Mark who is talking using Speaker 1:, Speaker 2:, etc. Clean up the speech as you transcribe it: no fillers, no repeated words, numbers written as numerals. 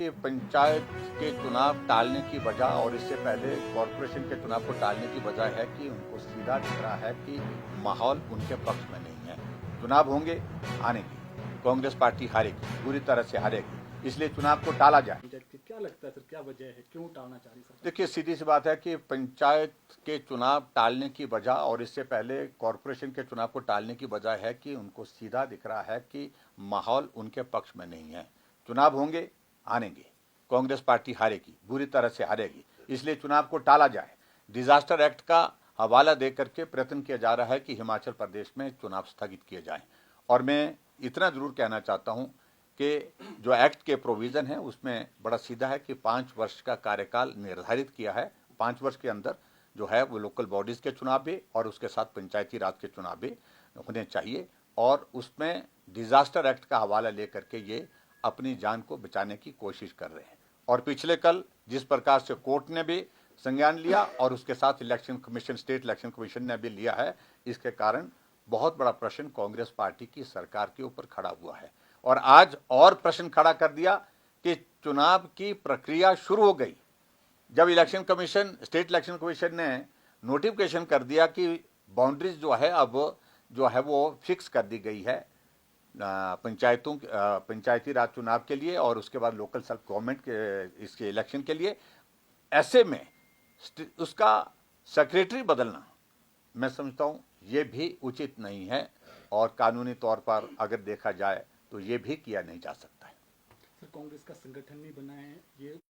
Speaker 1: कि पंचायत के चुनाव टालने की वजह और इससे पहले कॉरपोरेशन के चुनाव को टालने की वजह है कि उनको सीधा दिख रहा है कि माहौल उनके पक्ष में नहीं है। चुनाव होंगे, आनेंगे, कांग्रेस पार्टी हारेगी, पूरी तरह से हारेगी, इसलिए चुनाव को टाला जाए।
Speaker 2: क्या लगता है सर, क्या वजह है, क्यों टालना चाह रही सरकार?
Speaker 1: देखिए, सीधी सी बात है कि पंचायत के चुनाव टालने की वजह और इससे पहले कॉरपोरेशन के चुनाव को टालने की वजह है कि उनको सीधा दिख रहा है कि माहौल उनके पक्ष में नहीं है। चुनाव होंगे, आनेंगे, कांग्रेस पार्टी हारेगी, बुरी तरह से हारेगी, इसलिए चुनाव को टाला जाए। डिजास्टर एक्ट का हवाला दे करके प्रयत्न किया जा रहा है कि हिमाचल प्रदेश में चुनाव स्थगित किए जाएं। और मैं इतना जरूर कहना चाहता हूं कि जो एक्ट के प्रोविजन है उसमें बड़ा सीधा है कि 5 वर्ष का कार्यकाल निर्धारित किया है। 5 वर्ष के अंदर जो है वो लोकल बॉडीज के चुनाव भी और उसके साथ पंचायती राज के चुनाव भी होने चाहिए। और उसमें डिजास्टर एक्ट का हवाला लेकर के ये अपनी जान को बचाने की कोशिश कर रहे हैं। और पिछले कल जिस प्रकार से कोर्ट ने भी संज्ञान लिया और उसके साथ election commission, state election commission ने भी लिया है, इसके कारण बहुत बड़ा प्रश्न कांग्रेस पार्टी की सरकार के ऊपर खड़ा हुआ है। और आज और प्रश्न खड़ा कर दिया कि चुनाव की प्रक्रिया शुरू हो गई। जब election commission, state election commission ने नोटिफिकेशन कर दिया कि बाउंड्रीज जो है अब जो है वो फिक्स कर दी गई है पंचायती राज चुनाव के लिए और उसके बाद लोकल सेल्फ गवर्नमेंट के इसके इलेक्शन के लिए, ऐसे में उसका सेक्रेटरी बदलना मैं समझता हूं ये भी उचित नहीं है और कानूनी तौर पर अगर देखा जाए तो ये भी किया नहीं जा सकता है।
Speaker 2: सर, कांग्रेस का संगठन नहीं बना है, ये